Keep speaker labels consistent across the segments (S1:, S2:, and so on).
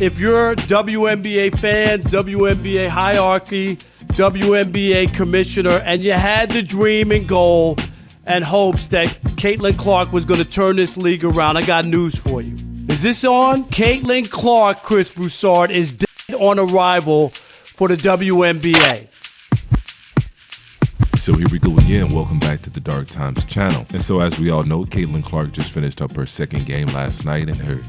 S1: if you're WNBA fans, WNBA hierarchy, WNBA commissioner, and you had the dream and goal and hopes that Caitlin Clark was going to turn this league around, I got news for you. Is this on? Caitlin Clark, Chris Broussard, is dead on arrival for the WNBA.
S2: So here we go again. Welcome back to the Dark Times channel. And so as we all know, Caitlin Clark just finished up her second game last night in her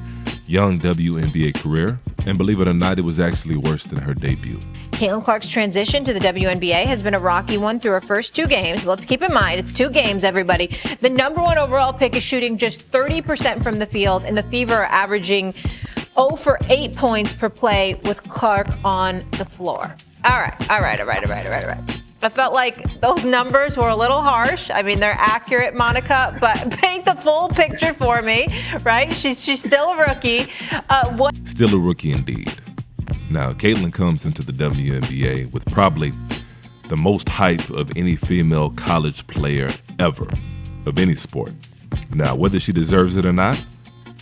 S2: young WNBA career. And believe it or not, it was actually worse than her debut.
S3: Caitlin Clark's transition to the WNBA has been a rocky one through her first 2 games. Well, let's keep in mind, it's 2 games, everybody. The number 1 overall pick is shooting just 30% from the field, and the Fever are averaging 0 for 8 points per play with Clark on the floor. All right. I felt like those numbers were a little harsh. I mean, they're accurate, Monica, but paint the full picture for me, right? She's still a rookie.
S2: Still a rookie indeed. Now, Caitlin comes into the WNBA with probably the most hype of any female college player ever, of any sport. Now, whether she deserves it or not,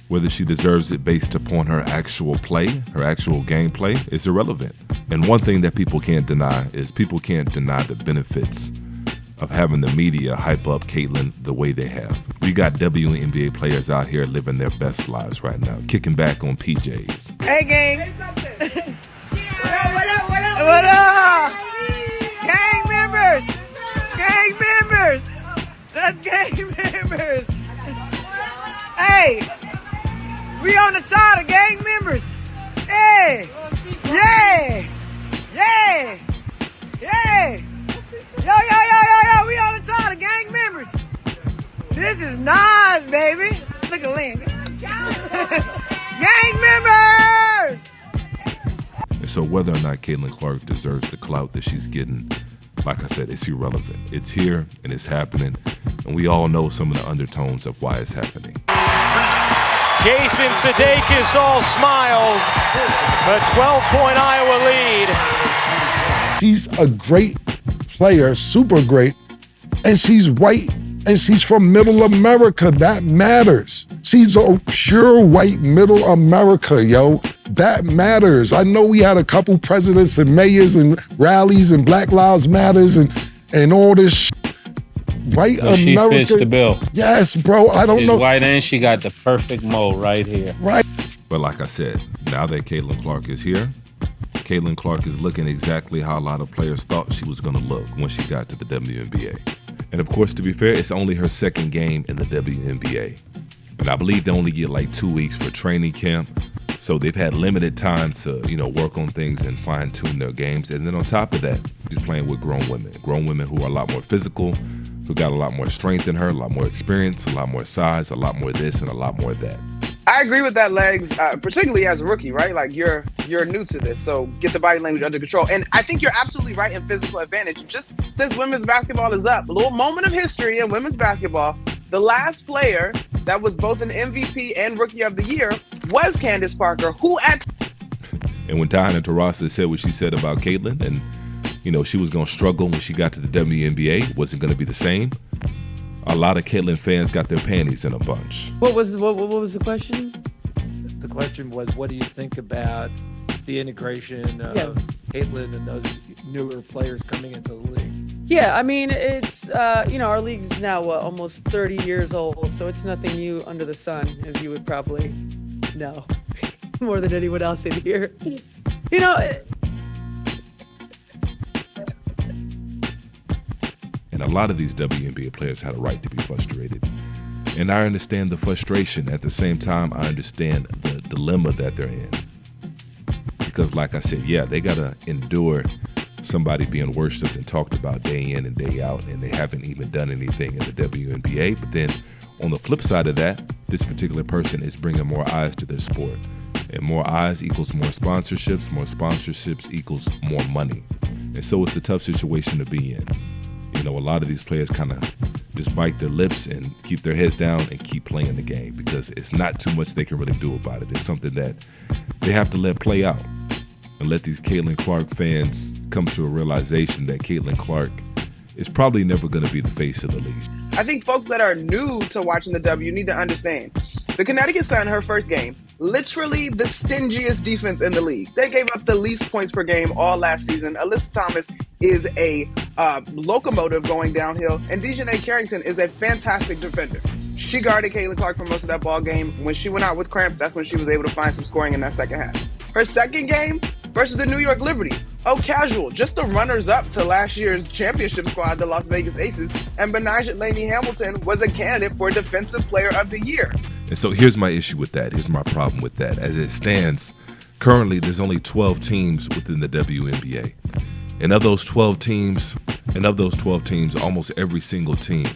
S2: whether she deserves it based upon her actual play, her actual gameplay, is irrelevant. And one thing that people can't deny is people can't deny the benefits of having the media hype up Caitlin the way they have. We got WNBA players out here living their best lives right now, kicking back on PJs.
S4: Hey, gang. What up? Gang members. That's gang members. Hey, we on the side of gang members. Hey, yeah. Yo, we on the side of gang members. This is nice, baby. Look at Lynn. Gang members!
S2: And so whether or not Caitlin Clark deserves the clout that she's getting, like I said, it's irrelevant. It's here and it's happening, and we all know some of the undertones of why it's happening.
S5: Jason Sudeikis all smiles. A 12-point Iowa lead.
S6: She's a great player, super great, and she's white, and she's from Middle America. That matters. She's a pure white Middle America, yo. That matters. I know we had a couple presidents and mayors and rallies and Black Lives Matters and all this shit. White
S7: but she
S6: America.
S7: fits the bill.
S6: Yes, bro. I don't know.
S7: She's white and she got the perfect mold right here.
S6: Right.
S2: But like I said, now that Caitlin Clark is here, Caitlin Clark is looking exactly how a lot of players thought she was going to look when she got to the WNBA. And of course, to be fair, it's only her second game in the WNBA. And I believe they only get like 2 weeks for training camp. So they've had limited time to, work on things and fine tune their games. And then on top of that, she's playing with grown women who are a lot more physical, who got a lot more strength in her, a lot more experience, a lot more size, a lot more this and a lot more that.
S4: I agree with that, Legs, particularly as a rookie, right? Like you're new to this, so get the body language under control. And I think you're absolutely right in physical advantage. Just since women's basketball is up, a little moment of history in women's basketball. The last player that was both an MVP and Rookie of the Year was Candace Parker,
S2: And when Diana Taurasi said what she said about Caitlin, and she was going to struggle when she got to the WNBA, wasn't going to be the same. A lot of Caitlin fans got their panties in a bunch.
S8: What was the question?
S9: The question was, what do you think about the integration of Caitlin and those newer players coming into the league?
S8: Yeah, I mean, it's, our league's now almost 30 years old, so it's nothing new under the sun, as you would probably know more than anyone else in here.
S2: And a lot of these WNBA players had a right to be frustrated. And I understand the frustration. At the same time, I understand the dilemma that they're in. Because like I said, they got to endure somebody being worshipped and talked about day in and day out, and they haven't even done anything in the WNBA. But then on the flip side of that, this particular person is bringing more eyes to their sport. And more eyes equals more sponsorships equals more money. And so it's a tough situation to be in. A lot of these players kind of just bite their lips and keep their heads down and keep playing the game because it's not too much they can really do about it. It's something that they have to let play out and let these Caitlin Clark fans come to a realization that Caitlin Clark is probably never going to be the face of the league.
S4: I think folks that are new to watching the W need to understand. The Connecticut Sun, her first game, literally the stingiest defense in the league. They gave up the least points per game all last season. Alyssa Thomas is a locomotive going downhill, and Dejanay Carrington is a fantastic defender. She guarded Caitlin Clark for most of that ball game. When she went out with cramps, that's when she was able to find some scoring in that second half. Her second game versus the New York Liberty. Oh, casual. Just the runners-up to last year's championship squad, the Las Vegas Aces, and Benijah Laney-Hamilton was a candidate for Defensive Player of the Year.
S2: And so here's my issue with that. Here's my problem with that. As it stands, currently there's only 12 teams within the WNBA. And of those 12 teams, almost every single team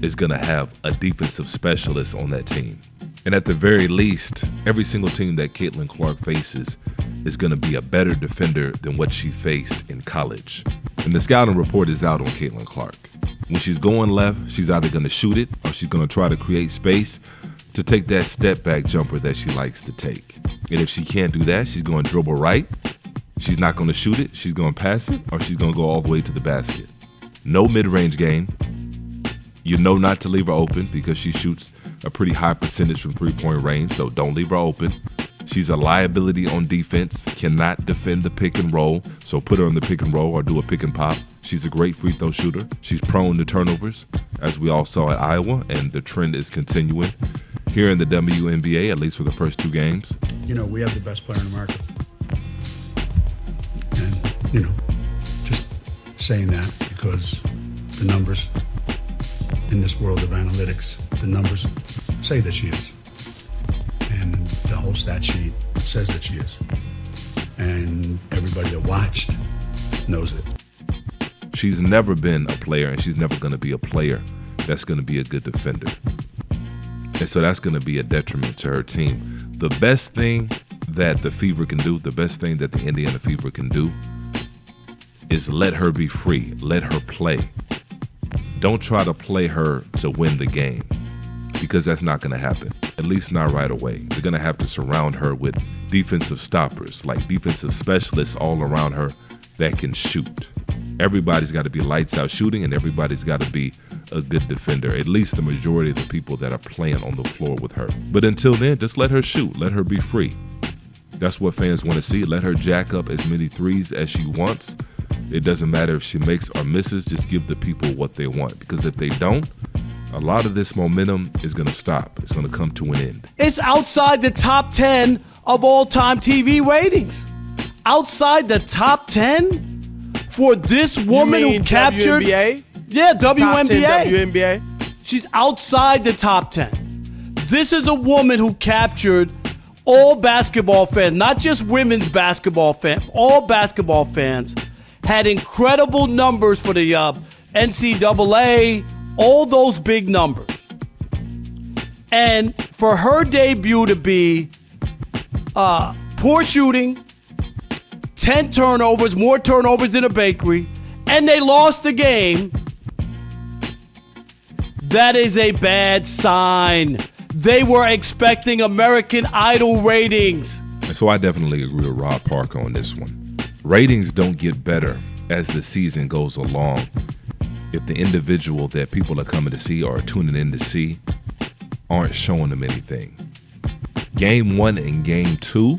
S2: is going to have a defensive specialist on that team. And at the very least, every single team that Caitlin Clark faces is going to be a better defender than what she faced in college. And the scouting report is out on Caitlin Clark. When she's going left, she's either going to shoot it or she's going to try to create space to take that step back jumper that she likes to take. And if she can't do that, she's going to dribble right. She's not going to shoot it. She's going to pass it, or she's going to go all the way to the basket. No mid-range game. You know not to leave her open because she shoots a pretty high percentage from three-point range, so don't leave her open. She's a liability on defense, cannot defend the pick and roll, so put her on the pick and roll or do a pick and pop. She's a great free throw shooter. She's prone to turnovers, as we all saw at Iowa, and the trend is continuing here in the WNBA, at least for the first two games.
S10: You know, we have the best player in America. And, you know, just saying that because the numbers in this world of analytics, the numbers say that she is. And the whole stat sheet says that she is. And everybody that watched knows it.
S2: She's never been a player, and she's never going to be a player that's going to be a good defender. And so that's going to be a detriment to her team. The best thing that the Fever can do, the best thing that the Indiana Fever can do is let her be free, let her play. Don't try to play her to win the game because that's not going to happen, at least not right away. They're going to have to surround her with defensive stoppers, like defensive specialists all around her that can shoot. Everybody's got to be lights out shooting, and everybody's got to be a good defender, at least the majority of the people that are playing on the floor with her. But until then, just let her shoot. Let her be free. That's what fans want to see. Let her jack up as many threes as she wants. It doesn't matter if she makes or misses. Just give the people what they want, because if they don't, a lot of this momentum is going to stop. It's going to come to an end.
S1: It's outside the top 10 of all-time TV ratings. Outside the top 10 for this woman who captured...
S11: WNBA?
S1: Yeah, WNBA.
S11: Top 10 WNBA.
S1: She's outside the top 10. This is a woman who captured all basketball fans, not just women's basketball fans, all basketball fans, had incredible numbers for the NCAA, all those big numbers. And for her debut to be poor shooting, 10 turnovers, more turnovers than a bakery, and they lost the game, that is a bad sign. They were expecting American Idol ratings.
S2: And so I definitely agree with Rob Parker on this one. Ratings don't get better as the season goes along if the individual that people are coming to see or tuning in to see aren't showing them anything. Game 1 and Game 2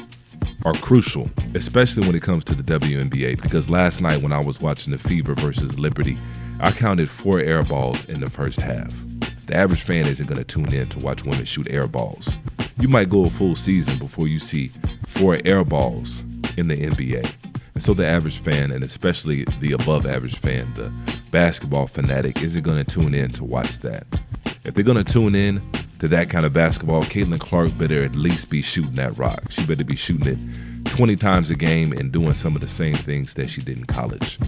S2: are crucial, especially when it comes to the WNBA, because last night when I was watching the Fever versus Liberty, I counted 4 air balls in the first half. The average fan isn't going to tune in to watch women shoot air balls. You might go a full season before you see 4 air balls in the NBA. And so the average fan, and especially the above average fan, the basketball fanatic, isn't going to tune in to watch that. If they're going to tune in to that kind of basketball, Caitlin Clark better at least be shooting that rock. She better be shooting it 20 times a game and doing some of the same things that she did in college.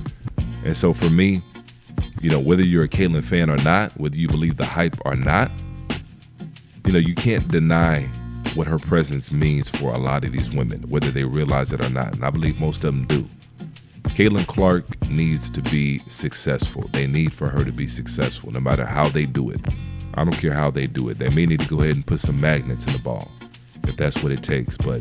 S2: And so for me, you know, whether you're a Caitlin fan or not, whether you believe the hype or not, you know, you can't deny what her presence means for a lot of these women, whether they realize it or not. And I believe most of them do. Caitlin Clark needs to be successful. They need for her to be successful, no matter how they do it. I don't care how they do it. They may need to go ahead and put some magnets in the ball, if that's what it takes. But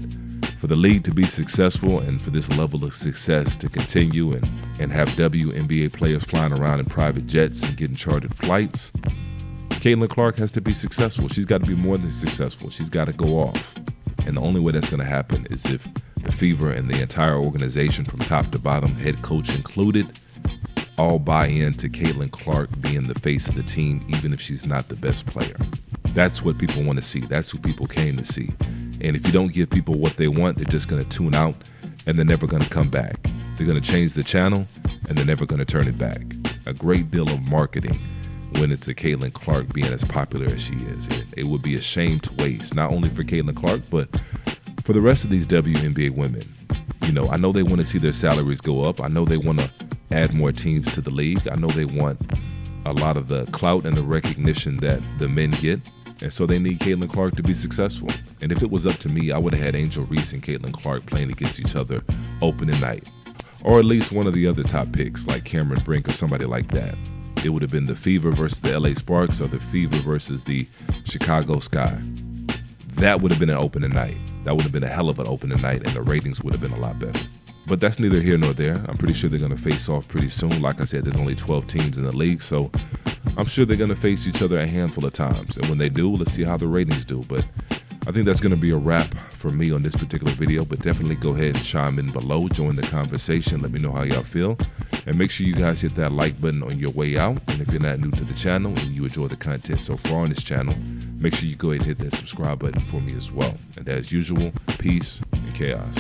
S2: for the league to be successful and for this level of success to continue and have WNBA players flying around in private jets and getting chartered flights, Caitlin Clark has to be successful. She's got to be more than successful. She's got to go off. And the only way that's going to happen is if the Fever and the entire organization from top to bottom, head coach included, all buy into Caitlin Clark being the face of the team, even if she's not the best player. That's what people want to see. That's who people came to see. And if you don't give people what they want, they're just going to tune out and they're never going to come back. They're going to change the channel and they're never going to turn it back. A great deal of marketing when it's a Caitlin Clark being as popular as she is. It would be a shame to waste, not only for Caitlin Clark, but for the rest of these WNBA women. You know, I know they want to see their salaries go up. I know they want to add more teams to the league. I know they want a lot of the clout and the recognition that the men get. And so they need Caitlin Clark to be successful. And if it was up to me, I would have had Angel Reese and Caitlin Clark playing against each other opening night. Or at least one of the other top picks, like Cameron Brink or somebody like that. It would have been the Fever versus the LA Sparks or the Fever versus the Chicago Sky. That would have been an opening night. That would have been a hell of an opening night, and the ratings would have been a lot better. But that's neither here nor there. I'm pretty sure they're going to face off pretty soon. Like I said, there's only 12 teams in the league, so I'm sure they're going to face each other a handful of times. And when they do, let's see how the ratings do. But I think that's going to be a wrap for me on this particular video. But definitely go ahead and chime in below, join the conversation, let me know how y'all feel. And make sure you guys hit that like button on your way out. And if you're not new to the channel and you enjoy the content so far on this channel, make sure you go ahead and hit that subscribe button for me as well. And as usual, peace and chaos.